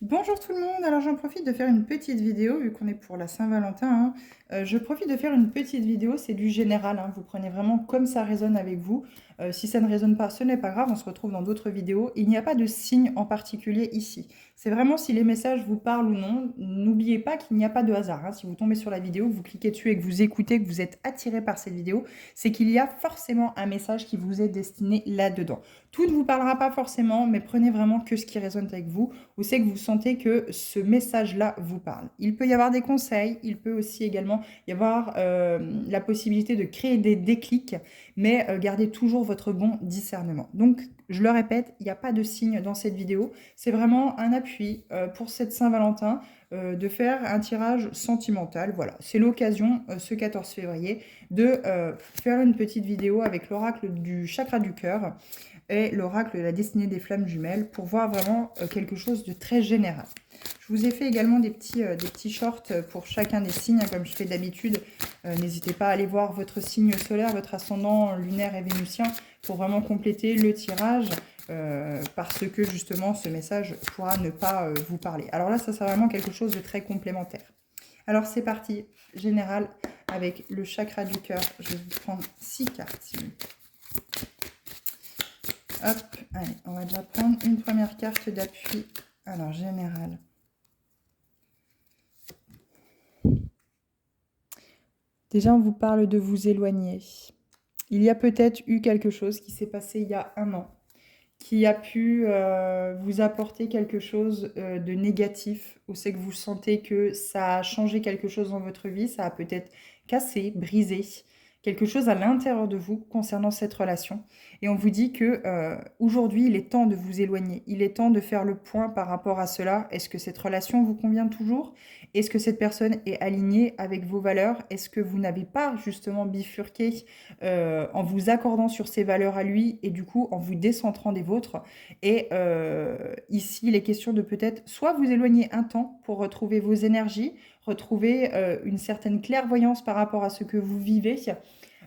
Bonjour tout le monde, alors j'en profite de faire une petite vidéo, vu qu'on est pour la Saint-Valentin, hein. Je profite de faire une petite vidéo, c'est du général, hein. Vous prenez vraiment comme ça résonne avec vous. Si ça ne résonne pas, ce n'est pas grave, on se retrouve dans d'autres vidéos. Il n'y a pas de signe en particulier ici. C'est vraiment si les messages vous parlent ou non. N'oubliez pas qu'il n'y a pas de hasard, hein. Si vous tombez sur la vidéo, que vous cliquez dessus et que vous écoutez, que vous êtes attiré par cette vidéo, c'est qu'il y a forcément un message qui vous est destiné là-dedans. Tout ne vous parlera pas forcément, mais prenez vraiment que ce qui résonne avec vous, ou c'est que vous sentez que ce message-là vous parle. Il peut y avoir des conseils, il peut aussi également y avoir la possibilité de créer des déclics, mais gardez toujours votre bon discernement. Donc, je le répète, il n'y a pas de signe dans cette vidéo. C'est vraiment un appui pour cette Saint-Valentin de faire un tirage sentimental. Voilà, c'est l'occasion, ce 14 février, de faire une petite vidéo avec l'oracle du chakra du cœur et l'oracle de la destinée des flammes jumelles pour voir vraiment quelque chose de très général. Je vous ai fait également des petits shorts pour chacun des signes, hein, comme je fais d'habitude. N'hésitez pas à aller voir votre signe solaire, votre ascendant lunaire et vénusien pour vraiment compléter le tirage parce que justement ce message pourra ne pas vous parler. Alors là, ça sera vraiment quelque chose de très complémentaire. Alors c'est parti, général avec le chakra du cœur. Je vais vous prendre 6 cartes. Hop, allez, on va déjà prendre une première carte d'appui. Alors, général. Déjà, on vous parle de vous éloigner. Il y a peut-être eu quelque chose qui s'est passé il y a un an, qui a pu vous apporter quelque chose de négatif, ou c'est que vous sentez que ça a changé quelque chose dans votre vie, ça a peut-être cassé, brisé quelque chose à l'intérieur de vous concernant cette relation. Et on vous dit que aujourd'hui, il est temps de vous éloigner. Il est temps de faire le point par rapport à cela. Est-ce que cette relation vous convient toujours? Est-ce que cette personne est alignée avec vos valeurs? Est-ce que vous n'avez pas justement bifurqué en vous accordant sur ses valeurs à lui et du coup en vous décentrant des vôtres? Et ici, il est question de peut-être soit vous éloigner un temps pour retrouver vos énergies, retrouver une certaine clairvoyance par rapport à ce que vous vivez,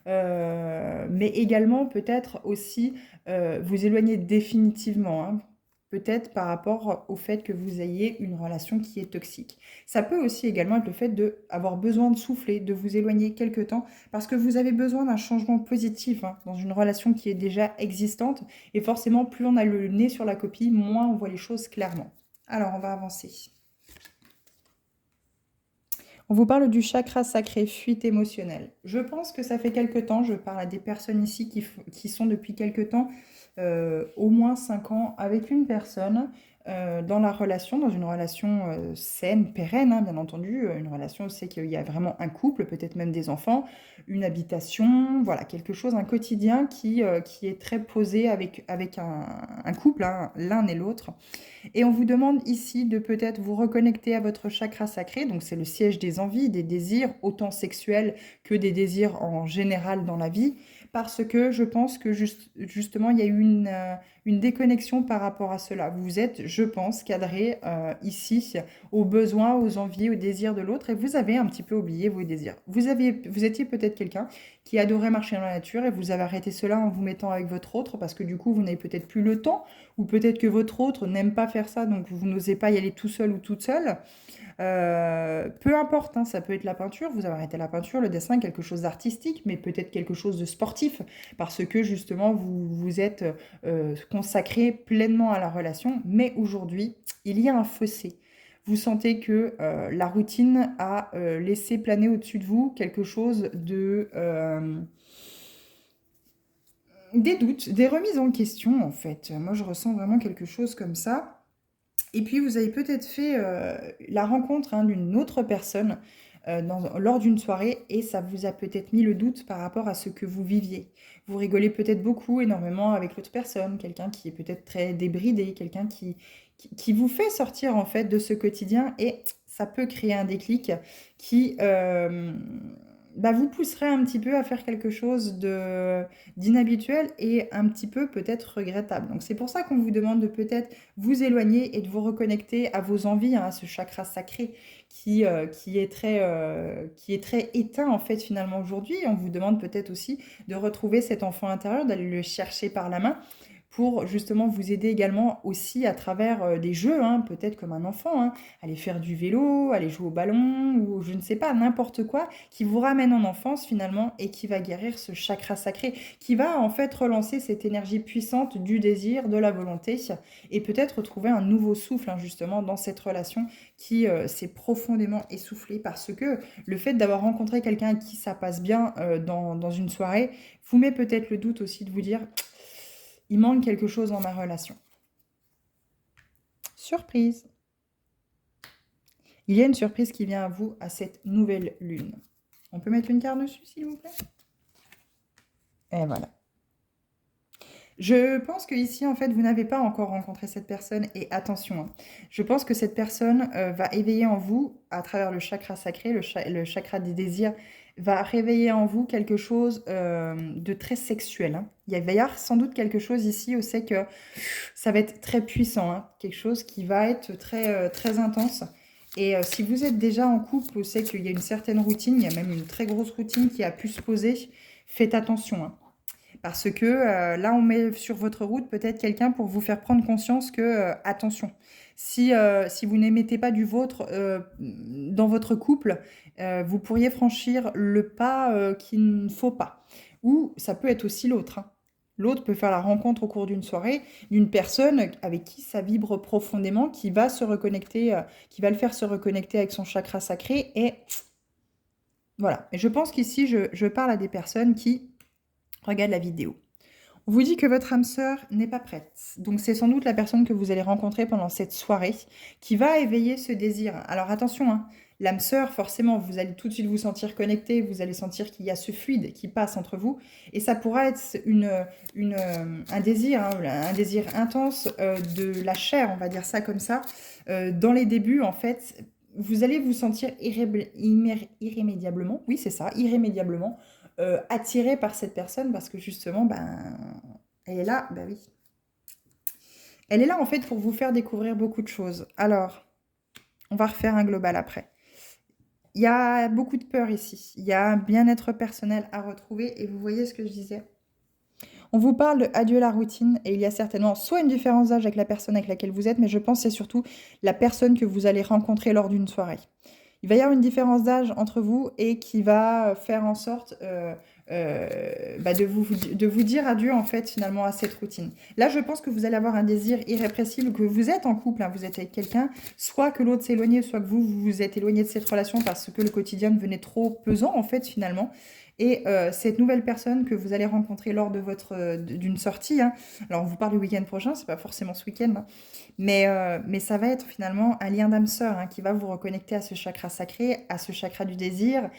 mais également peut-être aussi vous éloigner définitivement, hein, peut-être par rapport au fait que vous ayez une relation qui est toxique. Ça peut aussi également être le fait d'avoir besoin de souffler, de vous éloigner quelque temps, parce que vous avez besoin d'un changement positif, hein, dans une relation qui est déjà existante, et forcément, plus on a le nez sur la copie, moins on voit les choses clairement. Alors, on va avancer. On vous parle du chakra sacré, fuite émotionnelle. Je pense que ça fait quelque temps, je parle à des personnes ici qui sont depuis quelque temps, au moins 5 ans, avec une personne dans la relation, dans une relation saine, pérenne, hein, bien entendu, une relation où c'est qu'il y a vraiment un couple, peut-être même des enfants, une habitation, voilà, quelque chose, un quotidien qui est très posé avec un couple, hein, l'un et l'autre. Et on vous demande ici de peut-être vous reconnecter à votre chakra sacré, donc c'est le siège des envies, des désirs, autant sexuels que des désirs en général dans la vie, parce que je pense que justement il y a eu une déconnexion par rapport à cela. Vous êtes, je pense, cadré ici aux besoins, aux envies, aux désirs de l'autre, et vous avez un petit peu oublié vos désirs. Vous étiez peut-être quelqu'un qui adorait marcher dans la nature et vous avez arrêté cela en vous mettant avec votre autre parce que du coup vous n'avez peut-être plus le temps ou peut-être que votre autre n'aime pas faire ça, donc vous n'osez pas y aller tout seul ou toute seule. Peu importe, hein, ça peut être la peinture, vous avez arrêté la peinture, le dessin, quelque chose d'artistique, mais peut-être quelque chose de sportif, parce que justement vous vous êtes consacré pleinement à la relation, mais aujourd'hui, il y a un fossé. Vous sentez que la routine a laissé planer au-dessus de vous quelque chose de des doutes, des remises en question en fait. Moi je ressens vraiment quelque chose comme ça. Et puis vous avez peut-être fait la rencontre, hein, d'une autre personne lors d'une soirée et ça vous a peut-être mis le doute par rapport à ce que vous viviez. Vous rigolez peut-être beaucoup, énormément avec l'autre personne, quelqu'un qui est peut-être très débridé, quelqu'un qui vous fait sortir en fait de ce quotidien et ça peut créer un déclic qui bah, vous pousserait un petit peu à faire quelque chose d'inhabituel et un petit peu peut-être regrettable. Donc c'est pour ça qu'on vous demande de peut-être vous éloigner et de vous reconnecter à vos envies, hein, à ce chakra sacré qui est très éteint en fait finalement aujourd'hui. On vous demande peut-être aussi de retrouver cet enfant intérieur, d'aller le chercher par la main pour justement vous aider également aussi à travers des jeux, hein, peut-être comme un enfant, hein, aller faire du vélo, aller jouer au ballon ou je ne sais pas, n'importe quoi qui vous ramène en enfance finalement et qui va guérir ce chakra sacré, qui va en fait relancer cette énergie puissante du désir, de la volonté et peut-être retrouver un nouveau souffle hein, justement dans cette relation qui s'est profondément essoufflée parce que le fait d'avoir rencontré quelqu'un à qui ça passe bien dans une soirée vous met peut-être le doute aussi de vous dire il manque quelque chose dans ma relation. Surprise! Il y a une surprise qui vient à vous à cette nouvelle lune. On peut mettre une carte dessus, s'il vous plaît? Et voilà. Je pense que ici, en fait, vous n'avez pas encore rencontré cette personne. Et attention, hein, je pense que cette personne va éveiller en vous, à travers le chakra sacré, le chakra des désirs, va réveiller en vous quelque chose de très sexuel. Hein. Il va y avoir sans doute quelque chose ici où c'est que ça va être très puissant. Hein, quelque chose qui va être très intense. Et si vous êtes déjà en couple, c'est qu'il y a une certaine routine, il y a même une très grosse routine qui a pu se poser. Faites attention, hein. Parce que là, on met sur votre route peut-être quelqu'un pour vous faire prendre conscience que, attention, si vous n'émettez pas du vôtre dans votre couple, vous pourriez franchir le pas qu'il ne faut pas. Ou ça peut être aussi l'autre. Hein. L'autre peut faire la rencontre au cours d'une soirée d'une personne avec qui ça vibre profondément, qui va se reconnecter, qui va le faire se reconnecter avec son chakra sacré. Et voilà. Et je pense qu'ici, je parle à des personnes qui regardent la vidéo. On vous dit que votre âme sœur n'est pas prête. Donc c'est sans doute la personne que vous allez rencontrer pendant cette soirée qui va éveiller ce désir. Alors attention, hein, l'âme sœur, forcément, vous allez tout de suite vous sentir connecté, vous allez sentir qu'il y a ce fluide qui passe entre vous. Et ça pourra être un désir, hein, un désir intense de la chair, on va dire ça comme ça. Dans les débuts, en fait, vous allez vous sentir irrémédiablement, oui c'est ça, irrémédiablement, attiré par cette personne parce que justement, ben, elle est là, ben oui. Elle est là en fait pour vous faire découvrir beaucoup de choses. Alors, on va refaire un global après. Il y a beaucoup de peur ici. Il y a un bien-être personnel à retrouver et vous voyez ce que je disais. On vous parle de adieu la routine et il y a certainement soit une différence d'âge avec la personne avec laquelle vous êtes, mais je pense que c'est surtout la personne que vous allez rencontrer lors d'une soirée. Il va y avoir une différence d'âge entre vous et qui va faire en sorte de vous dire adieu en fait finalement à cette routine. Là, je pense que vous allez avoir un désir irrépressible, que vous êtes en couple, hein, vous êtes avec quelqu'un, soit que l'autre s'éloigne, soit que vous vous êtes éloigné de cette relation parce que le quotidien devenait trop pesant en fait finalement. Et cette nouvelle personne que vous allez rencontrer lors de d'une sortie, hein, alors on vous parle du week-end prochain, c'est pas forcément ce week-end, hein, mais ça va être finalement un lien d'âme sœur hein, qui va vous reconnecter à ce chakra sacré, à ce chakra du désir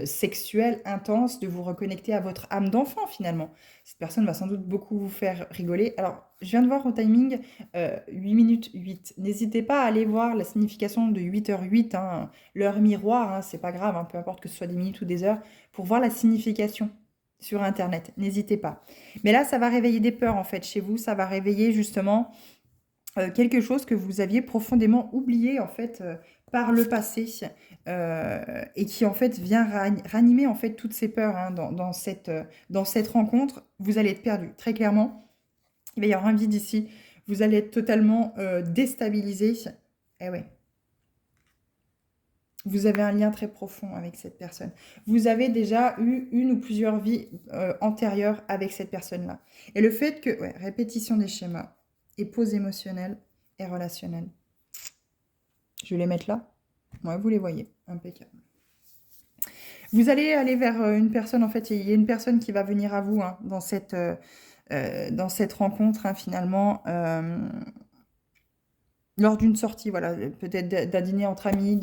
sexuel, intense, de vous reconnecter à votre âme d'enfant finalement. Cette personne va sans doute beaucoup vous faire rigoler. Alors, je viens de voir au timing 8 minutes 8. N'hésitez pas à aller voir la signification de 8h08, hein, l'heure miroir, hein, c'est pas grave, hein, peu importe que ce soit des minutes ou des heures, pour voir la signification sur Internet. N'hésitez pas. Mais là, ça va réveiller des peurs en fait chez vous, ça va réveiller justement quelque chose que vous aviez profondément oublié en fait par le passé et qui en fait vient ranimer en fait toutes ces peurs hein, dans cette rencontre. Vous allez être perdu, très clairement. Il va y avoir un vide ici. Vous allez être totalement déstabilisé. Eh ouais. Vous avez un lien très profond avec cette personne. Vous avez déjà eu une ou plusieurs vies antérieures avec cette personne-là. Et le fait que, ouais, répétition des schémas et pause émotionnelle et relationnelle. Je vais les mettre là. Ouais, vous les voyez. Impeccable. Vous allez aller vers une personne, en fait, il y a une personne qui va venir à vous hein, dans cette rencontre, hein, finalement, lors d'une sortie, voilà, peut-être d'un dîner entre amis,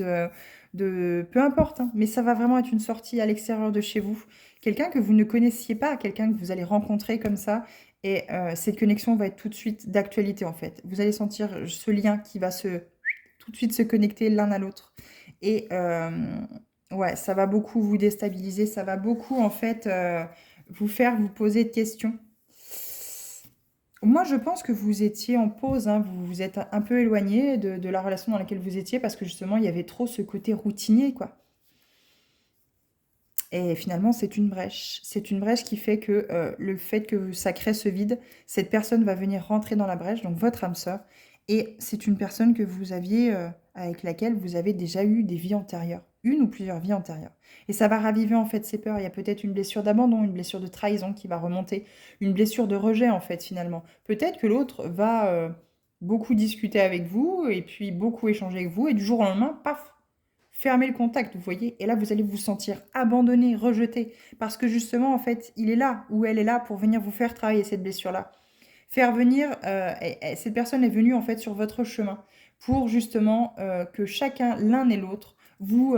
peu importe, hein, mais ça va vraiment être une sortie à l'extérieur de chez vous. Quelqu'un que vous ne connaissiez pas, quelqu'un que vous allez rencontrer comme ça, et cette connexion va être tout de suite d'actualité, en fait. Vous allez sentir ce lien qui va tout de suite se connecter l'un à l'autre. Et ouais, ça va beaucoup vous déstabiliser, ça va beaucoup, en fait, vous faire vous poser de questions. Moi, je pense que vous étiez en pause, hein, vous vous êtes un peu éloigné de la relation dans laquelle vous étiez parce que justement, il y avait trop ce côté routinier, quoi. Et finalement, c'est une brèche. C'est une brèche qui fait que le fait que ça crée ce vide, cette personne va venir rentrer dans la brèche, donc votre âme sœur. Et c'est une personne que vous aviez, avec laquelle vous avez déjà eu des vies antérieures, une ou plusieurs vies antérieures. Et ça va raviver en fait ces peurs. Il y a peut-être une blessure d'abandon, une blessure de trahison qui va remonter, une blessure de rejet en fait finalement. Peut-être que l'autre va beaucoup discuter avec vous et puis beaucoup échanger avec vous et du jour au lendemain, paf, fermez le contact, vous voyez. Et là, vous allez vous sentir abandonné, rejeté, parce que justement, en fait, il est là ou elle est là pour venir vous faire travailler cette blessure-là. Faire venir, cette personne est venue en fait sur votre chemin pour justement que chacun, l'un et l'autre, vous,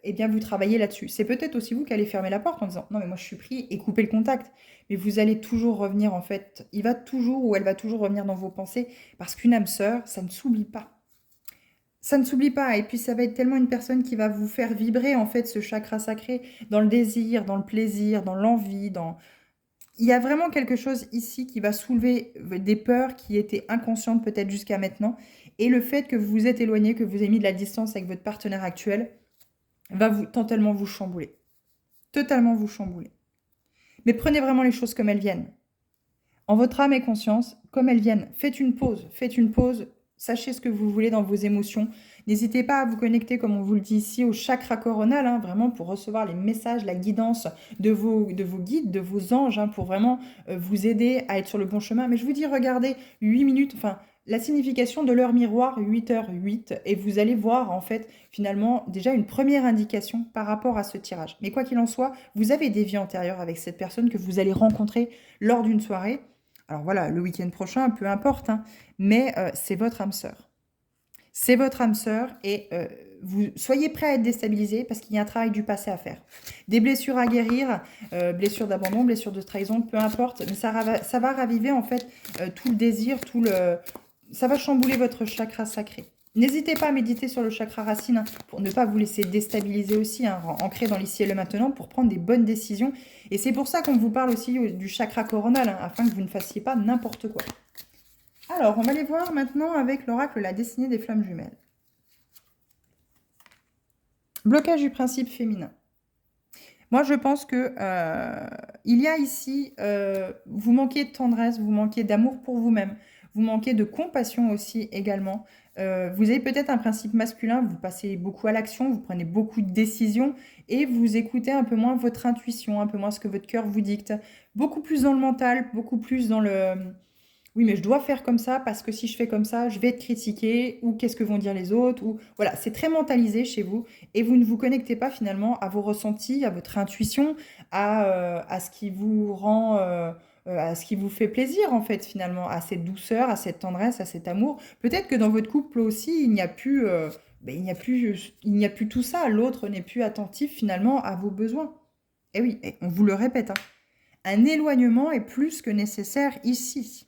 eh bien, vous travaillez là-dessus. C'est peut-être aussi vous qui allez fermer la porte en disant non mais moi je suis pris et couper le contact. Mais vous allez toujours revenir en fait. Il va toujours ou elle va toujours revenir dans vos pensées parce qu'une âme sœur, ça ne s'oublie pas. Ça ne s'oublie pas. Et puis, ça va être tellement une personne qui va vous faire vibrer, en fait, ce chakra sacré, dans le désir, dans le plaisir, dans l'envie, dans... Il y a vraiment quelque chose ici qui va soulever des peurs qui étaient inconscientes peut-être jusqu'à maintenant. Et le fait que vous vous êtes éloigné, que vous ayez mis de la distance avec votre partenaire actuel, va vous totalement vous chambouler. Totalement vous chambouler. Mais prenez vraiment les choses comme elles viennent. En votre âme et conscience, comme elles viennent. Faites une pause. Faites une pause. Sachez ce que vous voulez dans vos émotions. N'hésitez pas à vous connecter, comme on vous le dit ici, au chakra coronal, hein, vraiment pour recevoir les messages, la guidance de vos guides, de vos anges, hein, pour vraiment vous aider à être sur le bon chemin. Mais je vous dis, regardez, 8 minutes, enfin, la signification de l'heure miroir, 8h08, et vous allez voir, en fait, finalement, déjà une première indication par rapport à ce tirage. Mais quoi qu'il en soit, vous avez des vies antérieures avec cette personne que vous allez rencontrer lors d'une soirée. Alors voilà, le week-end prochain, peu importe, hein, mais c'est votre âme sœur. C'est votre âme sœur et vous soyez prêts à être déstabilisés parce qu'il y a un travail du passé à faire. Des blessures à guérir, blessures d'abandon, blessures de trahison, peu importe, mais ça va raviver en fait tout le désir, ça va chambouler votre chakra sacré. N'hésitez pas à méditer sur le chakra racine hein, pour ne pas vous laisser déstabiliser aussi, hein, ancrer dans l'ici et le maintenant pour prendre des bonnes décisions. Et c'est pour ça qu'on vous parle aussi du chakra coronal, hein, afin que vous ne fassiez pas n'importe quoi. Alors, on va les voir maintenant avec l'oracle La destinée des flammes jumelles. Blocage du principe féminin. Moi, je pense que il y a ici, vous manquez de tendresse, vous manquez d'amour pour vous-même, vous manquez de compassion aussi également. Vous avez peut-être un principe masculin, vous passez beaucoup à l'action, vous prenez beaucoup de décisions et vous écoutez un peu moins votre intuition, un peu moins ce que votre cœur vous dicte. Beaucoup plus dans le mental, beaucoup plus dans le... Oui, mais je dois faire comme ça parce que si je fais comme ça, je vais être critiqué ou qu'est-ce que vont dire les autres ou voilà, c'est très mentalisé chez vous et vous ne vous connectez pas finalement à vos ressentis, à votre intuition, à ce qui vous rend, à ce qui vous fait plaisir en fait finalement, à cette douceur, à cette tendresse, à cet amour. Peut-être que dans votre couple aussi, il n'y a plus, il n'y a plus tout ça. L'autre n'est plus attentif finalement à vos besoins. Et oui, et on vous le répète, hein, un éloignement est plus que nécessaire ici.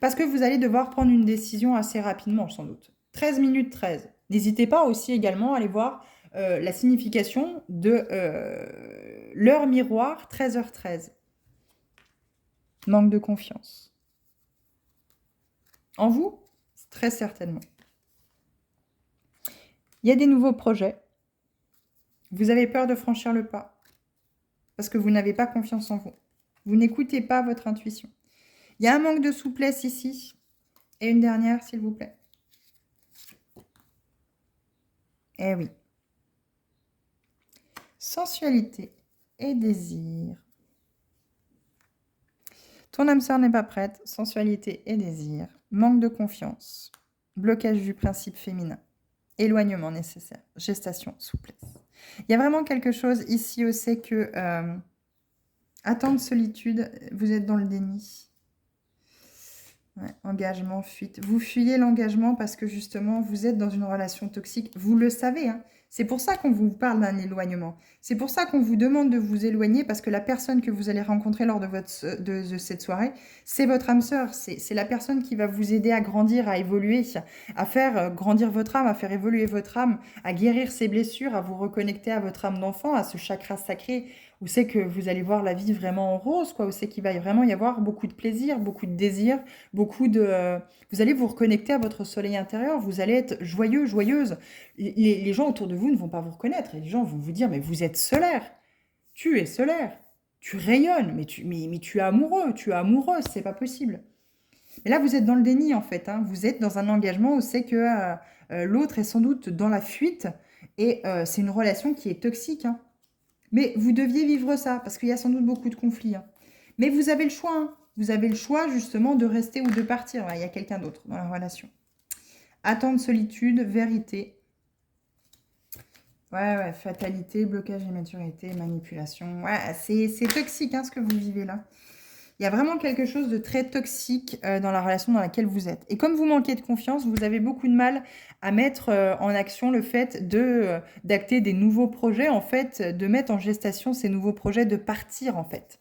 Parce que vous allez devoir prendre une décision assez rapidement, sans doute. 13 minutes 13. N'hésitez pas aussi également à aller voir la signification de l'heure miroir 13h13. Manque de confiance. En vous, très certainement. Il y a des nouveaux projets. Vous avez peur de franchir le pas. Parce que vous n'avez pas confiance en vous. Vous n'écoutez pas votre intuition. Il y a un manque de souplesse ici. Et une dernière, s'il vous plaît. Eh oui. Sensualité et désir. Ton âme sœur n'est pas prête. Sensualité et désir. Manque de confiance. Blocage du principe féminin. Éloignement nécessaire. Gestation, souplesse. Il y a vraiment quelque chose ici où c'est que... attente, solitude, vous êtes dans le déni. Ouais, engagement, fuite. Vous fuyez l'engagement parce que justement, vous êtes dans une relation toxique. Vous le savez, hein. C'est pour ça qu'on vous parle d'un éloignement. C'est pour ça qu'on vous demande de vous éloigner parce que la personne que vous allez rencontrer lors de cette soirée, c'est votre âme sœur. C'est la personne qui va vous aider à grandir, à évoluer, à faire grandir votre âme, à faire évoluer votre âme, à guérir ses blessures, à vous reconnecter à votre âme d'enfant, à ce chakra sacré où c'est que vous allez voir la vie vraiment en rose, quoi, où c'est qu'il va vraiment y avoir beaucoup de plaisir, beaucoup de désir, beaucoup de... vous allez vous reconnecter à votre soleil intérieur, vous allez être joyeux, joyeuse. Les gens autour de vous ne vont pas vous reconnaître, et les gens vont vous dire, mais vous êtes solaire. Tu es solaire. Tu rayonnes, mais tu es amoureux, tu es amoureuse, c'est pas possible. Mais là, vous êtes dans le déni, en fait, hein. Vous êtes dans un engagement où c'est que l'autre est sans doute dans la fuite et c'est une relation qui est toxique, hein. Mais vous deviez vivre ça parce qu'il y a sans doute beaucoup de conflits, hein. Mais vous avez le choix, hein. Vous avez le choix, justement, de rester ou de partir. Ouais, il y a quelqu'un d'autre dans la relation. Attente, solitude, vérité. Ouais, fatalité, blocage, immaturité, manipulation. Ouais, c'est toxique, hein, ce que vous vivez là. Il y a vraiment quelque chose de très toxique dans la relation dans laquelle vous êtes. Et comme vous manquez de confiance, vous avez beaucoup de mal à mettre en action le fait d'acter des nouveaux projets, en fait, de mettre en gestation ces nouveaux projets, de partir, en fait.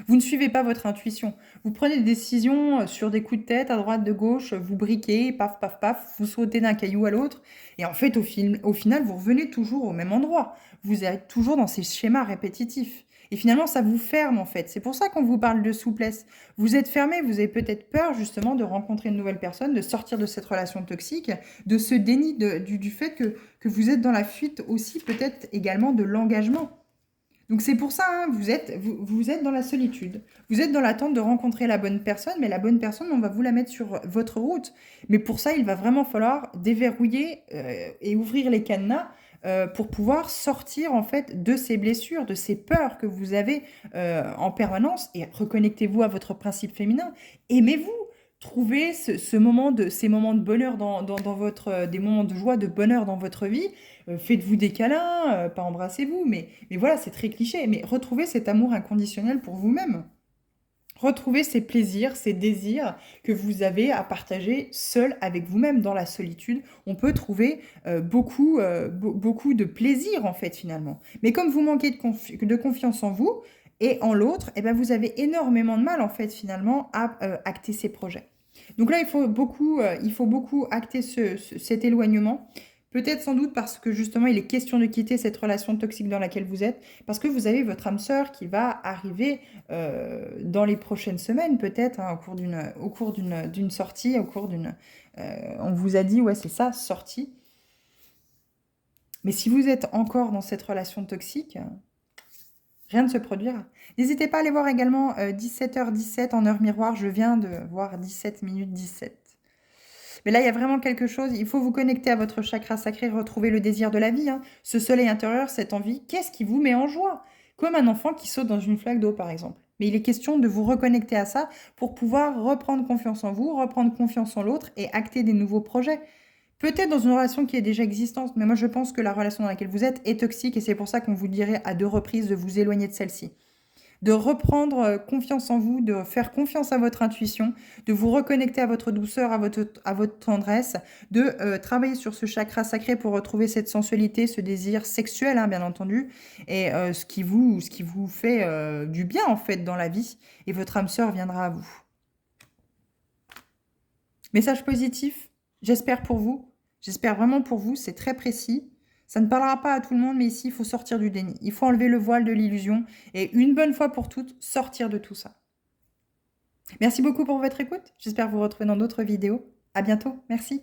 Vous ne suivez pas votre intuition. Vous prenez des décisions sur des coups de tête, à droite, de gauche, vous briquez, paf, paf, paf, vous sautez d'un caillou à l'autre. Et en fait, au final, vous revenez toujours au même endroit. Vous êtes toujours dans ces schémas répétitifs. Et finalement, ça vous ferme, en fait. C'est pour ça qu'on vous parle de souplesse. Vous êtes fermé, vous avez peut-être peur, justement, de rencontrer une nouvelle personne, de sortir de cette relation toxique, de ce déni du fait que vous êtes dans la fuite aussi, peut-être également de l'engagement. Donc c'est pour ça, hein, vous êtes dans la solitude. Vous êtes dans l'attente de rencontrer la bonne personne, mais la bonne personne, on va vous la mettre sur votre route. Mais pour ça, il va vraiment falloir déverrouiller et ouvrir les cadenas pour pouvoir sortir en fait de ces blessures, de ces peurs que vous avez en permanence et reconnectez-vous à votre principe féminin. Aimez-vous. Trouvez ces moments de bonheur dans votre, des moments de joie, de bonheur dans votre vie. Faites-vous des câlins, pas embrassez-vous, mais voilà, c'est très cliché. Mais retrouvez cet amour inconditionnel pour vous-même. Retrouvez ces plaisirs, ces désirs que vous avez à partager seul avec vous-même dans la solitude. On peut trouver beaucoup de plaisir en fait finalement. Mais comme vous manquez de confiance en vous et en l'autre, eh ben, vous avez énormément de mal en fait finalement à acter ces projets. Donc là, il faut beaucoup acter cet éloignement. Peut-être sans doute parce que justement, il est question de quitter cette relation toxique dans laquelle vous êtes, parce que vous avez votre âme sœur qui va arriver dans les prochaines semaines, peut-être, hein, au cours d'une sortie, on vous a dit, ouais, c'est ça, sortie. Mais si vous êtes encore dans cette relation toxique, rien ne se produira. N'hésitez pas à aller voir également 17h17 en heure miroir. Je viens de voir 17 minutes 17. Mais là, il y a vraiment quelque chose. Il faut vous connecter à votre chakra sacré, retrouver le désir de la vie, hein. Ce soleil intérieur, cette envie, qu'est-ce qui vous met en joie? Comme un enfant qui saute dans une flaque d'eau, par exemple. Mais il est question de vous reconnecter à ça pour pouvoir reprendre confiance en vous, reprendre confiance en l'autre et acter des nouveaux projets. Peut-être dans une relation qui est déjà existante, mais moi je pense que la relation dans laquelle vous êtes est toxique et c'est pour ça qu'on vous dirait à 2 reprises de vous éloigner de celle-ci. De reprendre confiance en vous, de faire confiance à votre intuition, de vous reconnecter à votre douceur, à votre tendresse, de travailler sur ce chakra sacré pour retrouver cette sensualité, ce désir sexuel, hein, bien entendu, et ce qui vous fait du bien, en fait, dans la vie. Et votre âme sœur viendra à vous. Message positif, j'espère pour vous. J'espère vraiment pour vous, c'est très précis. Ça ne parlera pas à tout le monde, mais ici, il faut sortir du déni. Il faut enlever le voile de l'illusion et une bonne fois pour toutes, sortir de tout ça. Merci beaucoup pour votre écoute. J'espère vous retrouver dans d'autres vidéos. À bientôt. Merci.